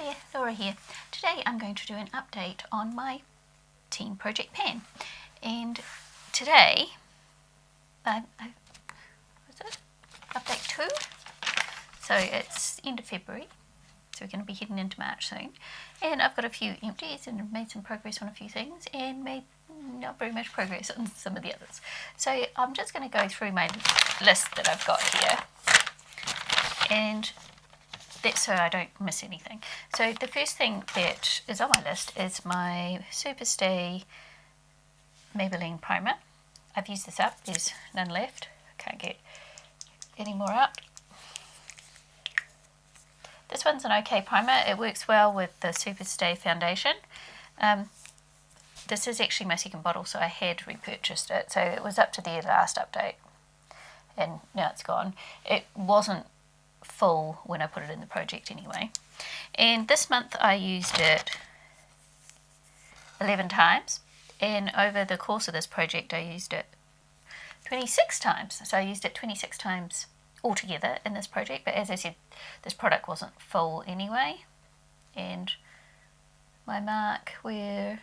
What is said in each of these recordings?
Hi there, Laura here. Today I'm going to do an update on my Teen Project Pan. And today, was it? Update 2? So it's end of February, so we're going to be heading into March soon. And I've got a few empties and made some progress on a few things and made not very much progress on some of the others. So I'm just going to go through my list that I've got here. And that's so I don't miss anything. So the first thing that is on my list is my Super Stay Maybelline primer. I've used this up, there's none left. I can't get any more out. This one's an okay primer. It works well with the Super Stay foundation. This is actually my second bottle, so I had repurchased it. So it was up to the last update and now it's gone. It wasn't full when I put it in the project anyway. And this month I used it 11 times, and over the course of this project I used it 26 times. So I used it 26 times altogether in this project, but as I said, this product wasn't full anyway, and my mark where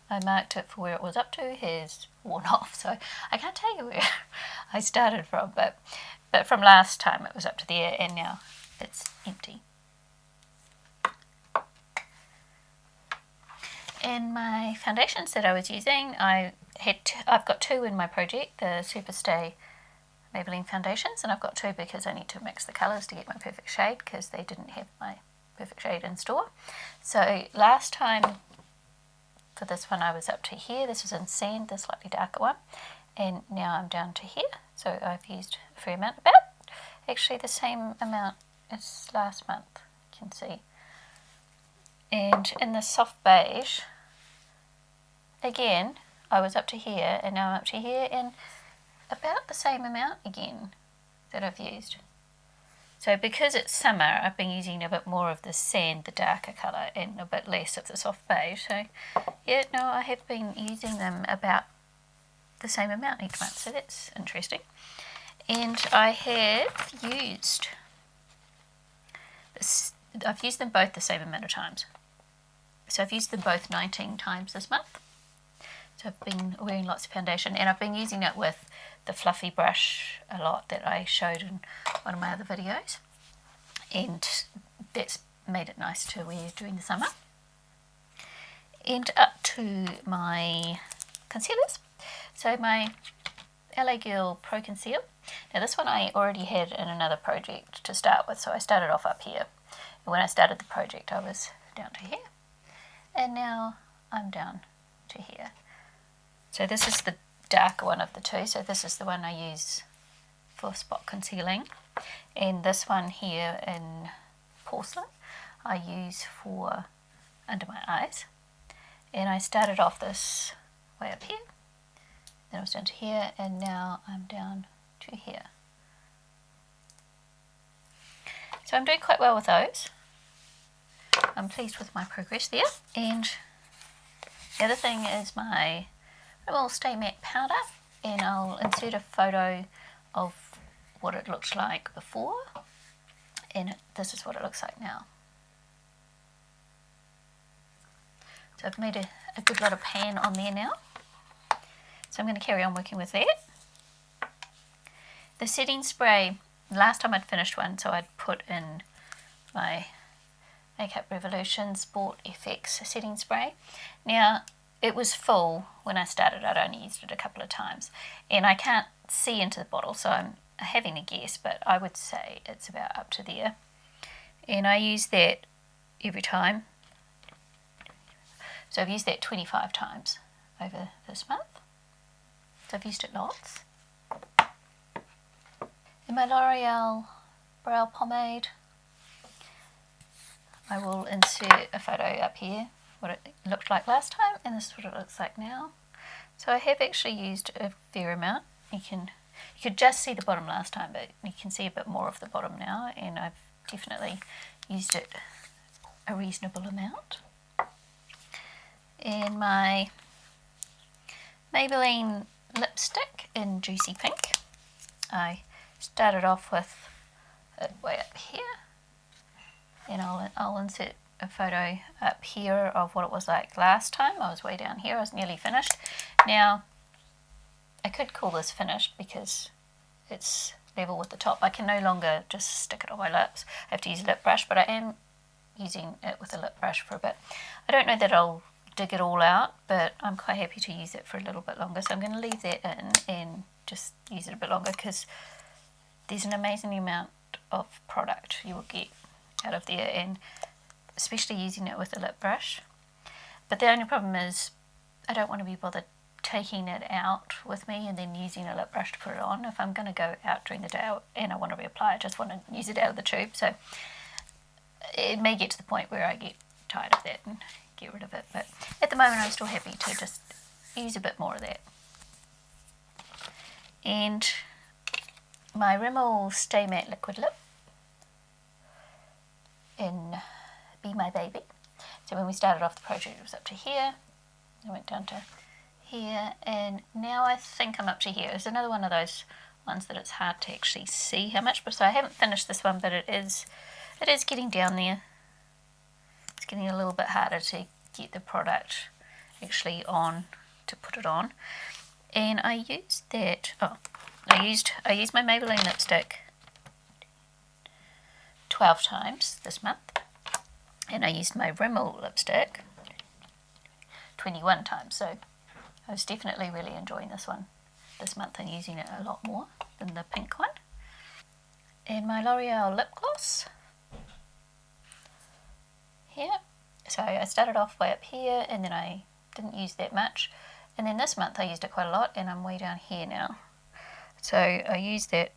I marked it for where it was up to has worn off, so I can't tell you where I started from, but from last time it was up to there and now it's empty. And my foundations that I was using, I've got two in my project, the Super Stay Maybelline foundations, and I've got two because I need to mix the colours to get my perfect shade because they didn't have my perfect shade in store. So last time for this one I was up to here. This was in Sand, the slightly darker one, and now I'm down to here. So I've used a fair amount, about actually the same amount as last month, you can see. And in the soft beige, again, I was up to here and now I'm up to here, and about the same amount again that I've used. So because it's summer, I've been using a bit more of the Sand, the darker colour, and a bit less of the soft beige. So yeah, no, I have been using them about the same amount each month, so that's interesting. And I have used this, I've used them both the same amount of times. So I've used them both 19 times this month. So I've been wearing lots of foundation, and I've been using it with the fluffy brush a lot that I showed in one of my other videos, and that's made it nice to wear during the summer. And up to my concealers. So my LA Girl Pro Conceal. Now this one I already had in another project to start with, so I started off up here. And when I started the project I was down to here, and now I'm down to here. So this is the darker one of the two, so this is the one I use for spot concealing, and this one here in Porcelain I use for under my eyes. And I started off this way up here, then I was down to here, and now I'm down to here. So I'm doing quite well with those. I'm pleased with my progress there. And the other thing is my Rimmel Stay Matte powder, and I'll insert a photo of what it looked like before, and this is what it looks like now. So I've made a good lot of pan on there now, so I'm going to carry on working with that. The setting spray, last time I'd finished one, so I'd put in my Makeup Revolution Sport FX setting spray. Now it was full when I started, I'd only used it a couple of times, and I can't see into the bottle, so I'm having a guess, but I would say it's about up to there. And I use that every time. So I've used that 25 times over this month. So I've used it lots. In my L'Oreal brow pomade, I will insert a photo up here, what it looked like last time, and this is what it looks like now. So I have actually used a fair amount. You could just see the bottom last time, but you can see a bit more of the bottom now, and I've definitely used it a reasonable amount. And my Maybelline lipstick in Juicy Pink, I started off with it way up here, and I'll insert a photo up here of what it was like last time. I was way down here, I was nearly finished. Now, I could call this finished because it's level with the top. I can no longer just stick it on my lips. I have to use a lip brush, but I am using it with a lip brush for a bit. I don't know that I'll dig it all out, but I'm quite happy to use it for a little bit longer. So I'm going to leave that in and just use it a bit longer because there's an amazing amount of product you will get out of there, and especially using it with a lip brush. But the only problem is I don't want to be bothered taking it out with me and then using a lip brush to put it on. If I'm going to go out during the day and I want to reapply, I just want to use it out of the tube. So it may get to the point where I get tired of that and get rid of it, but at the moment I'm still happy to just use a bit more of that. And my Rimmel Stay Matte Liquid Lip in Be My Baby. So when we started off the project it was up to here, I went down to here, and now I think I'm up to here. It's another one of those ones that it's hard to actually see how much, but so I haven't finished this one, but it is getting down there. It's getting a little bit harder to get the product actually on, to put it on. And I used that, I used my Maybelline lipstick 12 times this month, and I used my Rimmel lipstick 21 times. So I was definitely really enjoying this one this month and using it a lot more than the pink one. And my L'Oreal lip gloss here. So I started off way up here and then I didn't use that much. And then this month I used it quite a lot and I'm way down here now. So I used that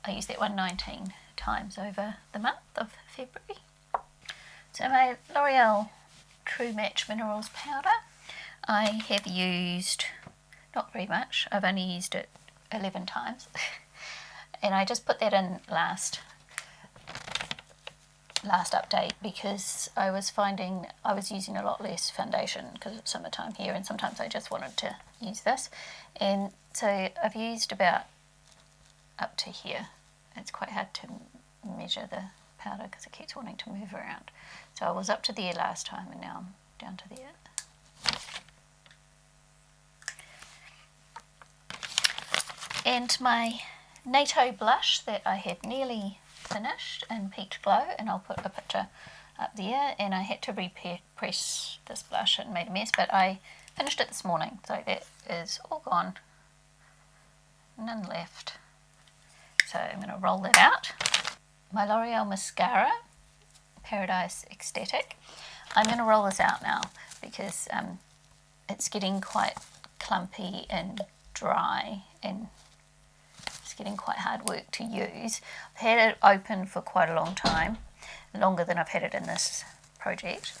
119 times over the month of February. So my L'Oreal True Match Minerals powder, I have used not very much. I've only used it 11 times. And I just put that in last update because I was finding I was using a lot less foundation because it's summertime here, and sometimes I just wanted to use this. And so I've used about up to here. It's quite hard to measure the powder because it keeps wanting to move around. So I was up to there last time and now I'm down to there. And my NATO blush that I had nearly finished in Peach Glow, and I'll put a picture up there, and I had to repress this blush and made a mess, but I finished it this morning, so that is all gone, none left. So I'm going to roll that out. My L'Oreal mascara, Paradise Ecstatic. I'm going to roll this out now because it's getting quite clumpy and dry and it's getting quite hard work to use. I've had it open for quite a long time, longer than I've had it in this project,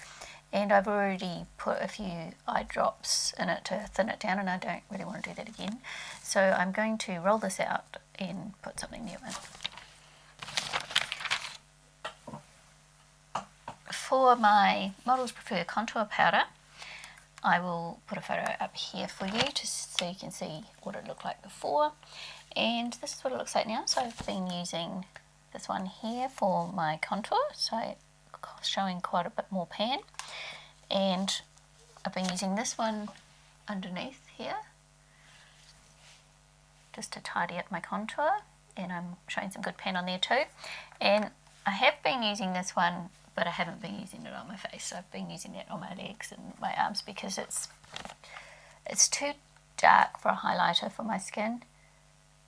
and I've already put a few eye drops in it to thin it down, and I don't really want to do that again. So I'm going to roll this out and put something new in. For my Models Prefer contour powder, I will put a photo up here for you just so you can see what it looked like before. And this is what it looks like now. So I've been using this one here for my contour, so showing quite a bit more pan. And I've been using this one underneath here just to tidy up my contour, and I'm showing some good pan on there too. And I have been using this one, but I haven't been using it on my face. So I've been using it on my legs and my arms because it's too dark for a highlighter for my skin,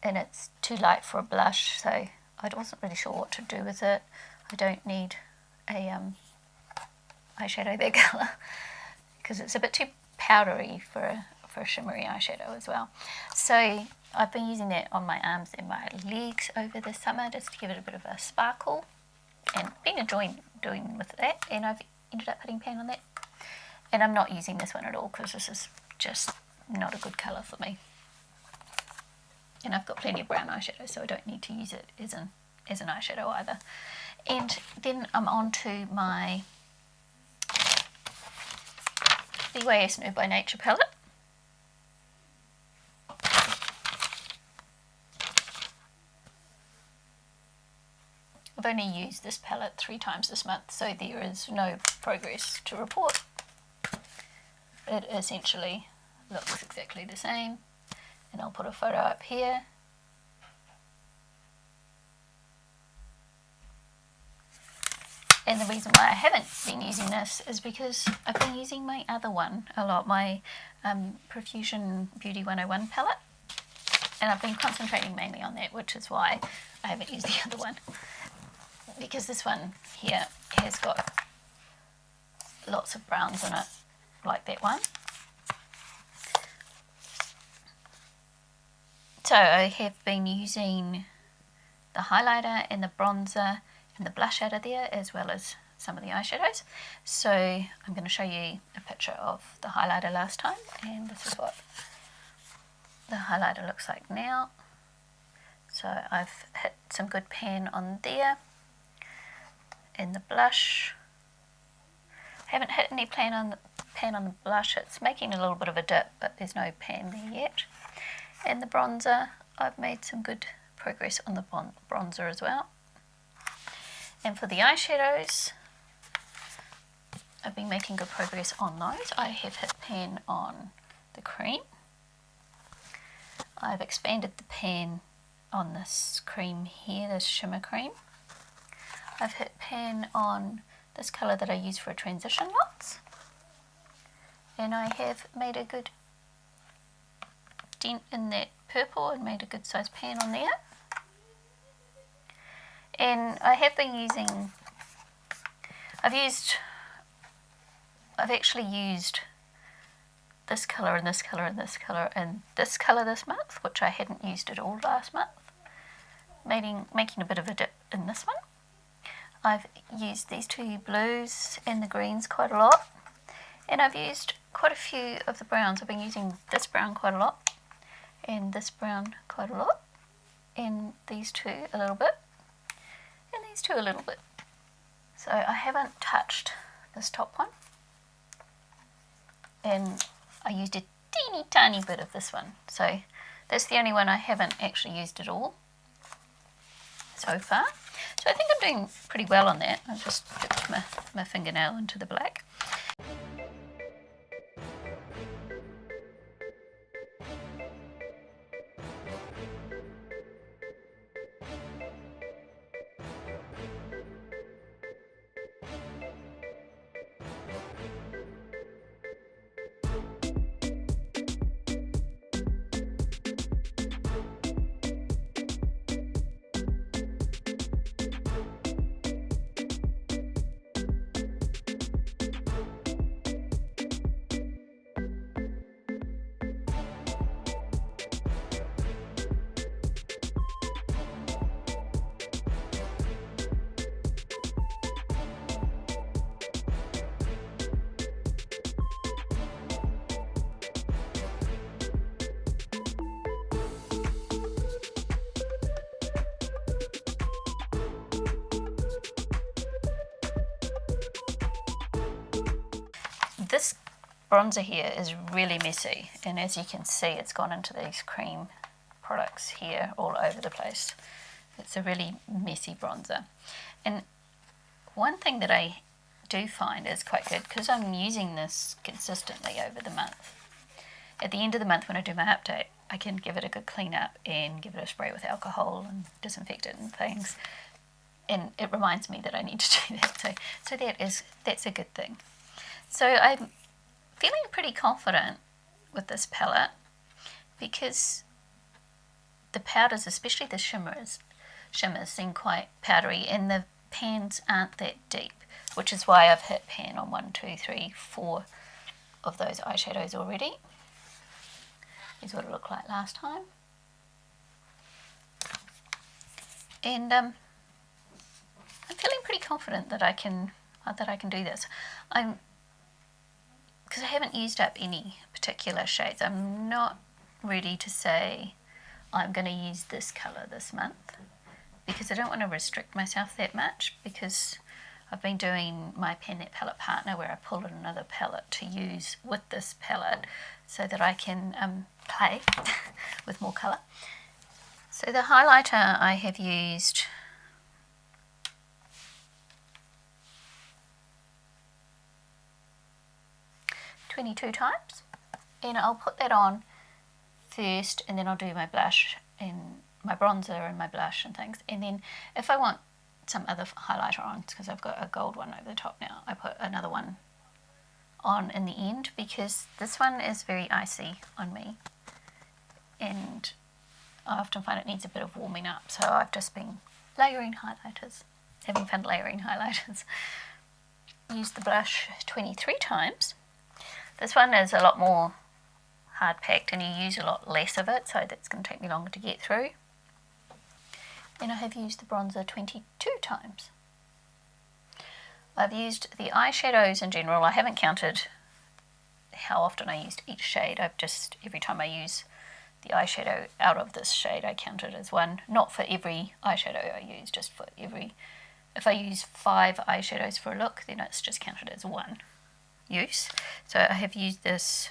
and it's too light for a blush, so I wasn't really sure what to do with it. I don't need a eyeshadow that colour because it's a bit too powdery for a shimmery eyeshadow as well. So I've been using that on my arms and my legs over the summer just to give it a bit of a sparkle, and been enjoying doing with that, and I've ended up putting pan on that. And I'm not using this one at all because this is just not a good colour for me. And I've got plenty of brown eyeshadow, so I don't need to use it as an eyeshadow either. And then I'm on to my BYS New by Nature palette. I've only used this palette 3 times this month, so there is no progress to report. It essentially looks exactly the same, and I'll put a photo up here. And the reason why I haven't been using this is because I've been using my other one a lot, my Profusion Beauty 101 palette. And I've been concentrating mainly on that, which is why I haven't used the other one. Because this one here has got lots of browns in it, like that one. So I have been using the highlighter and the bronzer and the blush out of there, as well as some of the eyeshadows. So I'm going to show you a picture of the highlighter last time, and this is what the highlighter looks like now. So I've hit some good pan on there, and the blush, I haven't hit any pan on the blush. It's making a little bit of a dip, but there's no pan there yet. And the bronzer, I've made some good progress on the bronzer as well. And for the eyeshadows, I've been making good progress on those. I have hit pan on the cream. I've expanded the pan on this cream here, this shimmer cream. I've hit pan on this colour that I use for transition lots. And I have made a good dent in that purple and made a good size pan on there. And I have been using, I've actually used this colour and this colour and this colour and this colour this month, which I hadn't used at all last month, making a bit of a dip in this one. I've used these 2 blues and the greens quite a lot, and I've used quite a few of the browns. I've been using this brown quite a lot, and this brown quite a lot, and these 2 a little bit, and these 2 a little bit. So I haven't touched this top one, and I used a teeny tiny bit of this one. So that's the only one I haven't actually used at all so far. So I think I'm doing pretty well on that. I'll just dip my fingernail into the black. This bronzer here is really messy, and as you can see, it's gone into these cream products here all over the place. It's a really messy bronzer. And one thing that I do find is quite good, because I'm using this consistently over the month. At the end of the month when I do my update, I can give it a good clean up and give it a spray with alcohol and disinfect it and things. And it reminds me that I need to do that. So that's a good thing. So I'm feeling pretty confident with this palette, because the powders, especially the shimmers seem quite powdery, and the pans aren't that deep, which is why I've hit pan on 1, 2, 3, 4 of those eyeshadows already. Here's what it looked like last time. And I'm feeling pretty confident that I can do this. Because I haven't used up any particular shades. I'm not ready to say I'm going to use this colour this month, because I don't want to restrict myself that much, because I've been doing my Pan That Palette Partner, where I pull in another palette to use with this palette so that I can play with more colour. So the highlighter I have used 22 times, and I'll put that on first, and then I'll do my blush and my bronzer and my blush and things, and then if I want some other highlighter on, because I've got a gold one over the top now, I put another one on in the end, because this one is very icy on me and I often find it needs a bit of warming up, so I've just been layering highlighters, having fun layering highlighters. Use the blush 23 times. This one is a lot more hard packed and you use a lot less of it, so that's going to take me longer to get through. And I have used the bronzer 22 times. I've used the eyeshadows in general. I haven't counted how often I used each shade. I've just, every time I use the eyeshadow out of this shade, I count it as one. Not for every eyeshadow I use, just for every, if I use 5 eyeshadows for a look, then it's just counted as one use. So I have used this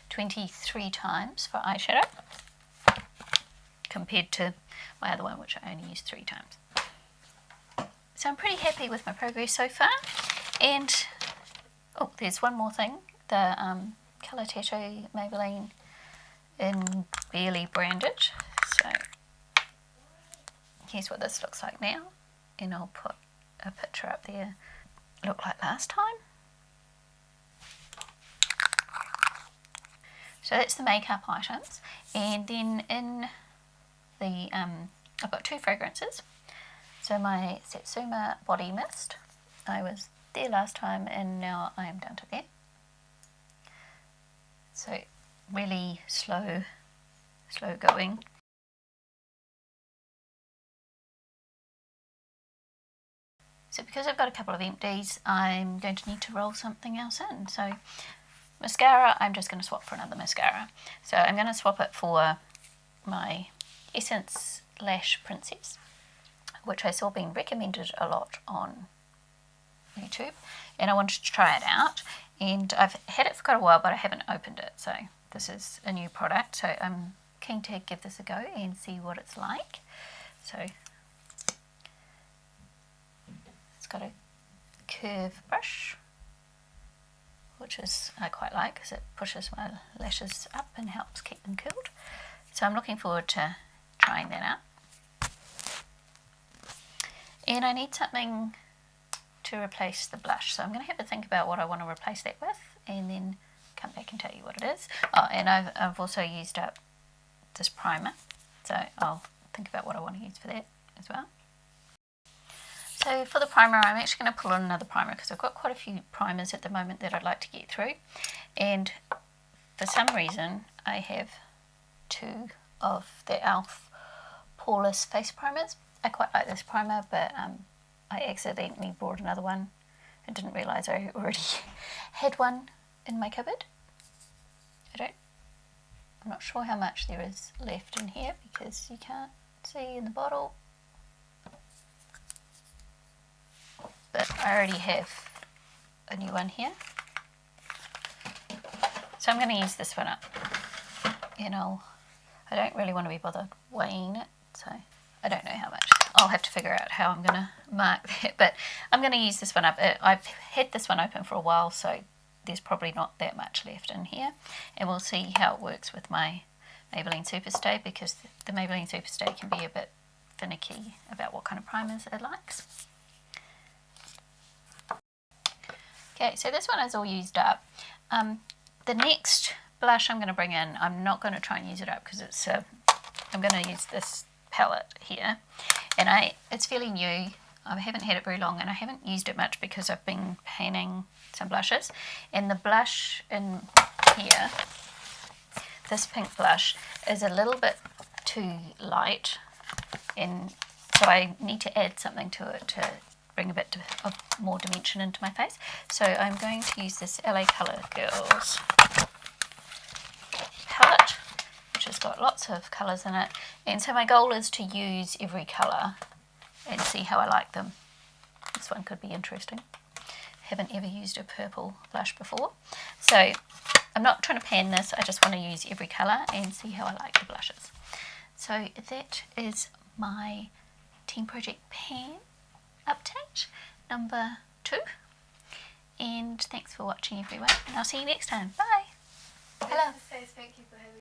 23 times for eyeshadow, compared to my other one, which I only used 3 times. So I'm pretty happy with my progress so far. And, oh, there's one more thing. The Colour Tattoo Maybelline in Barely Branded. So here's what this looks like now. And I'll put a picture up there. Look like last time. So that's the makeup items. And then in the, I've got 2 fragrances. So my Satsuma Body Mist, I was there last time and now I am down to there. So really slow going. So because I've got a couple of empties, I'm going to need to roll something else in. So mascara, I'm just going to swap for another mascara. So I'm going to swap it for my Essence Lash Princess, which I saw being recommended a lot on YouTube, and I wanted to try it out. And I've had it for quite a while, but I haven't opened it, so this is a new product, so I'm keen to give this a go and see what it's like. So it's got a curve brush, which is I quite like because it pushes my lashes up and helps keep them curled. So I'm looking forward to trying that out. And I need something to replace the blush, so I'm going to have to think about what I want to replace that with and then come back and tell you what it is. Oh, and I've also used up this primer, so I'll think about what I want to use for that as well. So for the primer, I'm actually going to pull on another primer because I've got quite a few primers at the moment that I'd like to get through, and for some reason I have 2 of the e.l.f. Poreless face primers. I quite like this primer, but I accidentally bought another one and didn't realise I already had one in my cupboard. I'm not sure how much there is left in here because you can't see in the bottle, but I already have a new one here. So I'm going to use this one up, and I don't really want to be bothered weighing it, so I don't know how much. I'll have to figure out how I'm going to mark that, but I'm going to use this one up. I've had this one open for a while, so there's probably not that much left in here, and we'll see how it works with my Maybelline Super Stay, because the Maybelline Super Stay can be a bit finicky about what kind of primers it likes. Okay, so this one is all used up. The next blush I'm going to bring in, I'm not going to try and use it up because it's I'm going to use this palette here, and it's fairly new. I haven't had it very long and I haven't used it much because I've been painting some blushes, and the blush in here, this pink blush, is a little bit too light, and so I need to add something to it to bring a bit of more dimension into my face. So I'm going to use this LA Colour Girls palette, which has got lots of colours in it, and so my goal is to use every colour and see how I like them. This one could be interesting. Haven't ever used a purple blush before, so I'm not trying to pan this, I just want to use every colour and see how I like the blushes. So that is my Team Project Pan update number 2, And thanks for watching everyone, and I'll see you next time. Bye! Hello! Thank you for having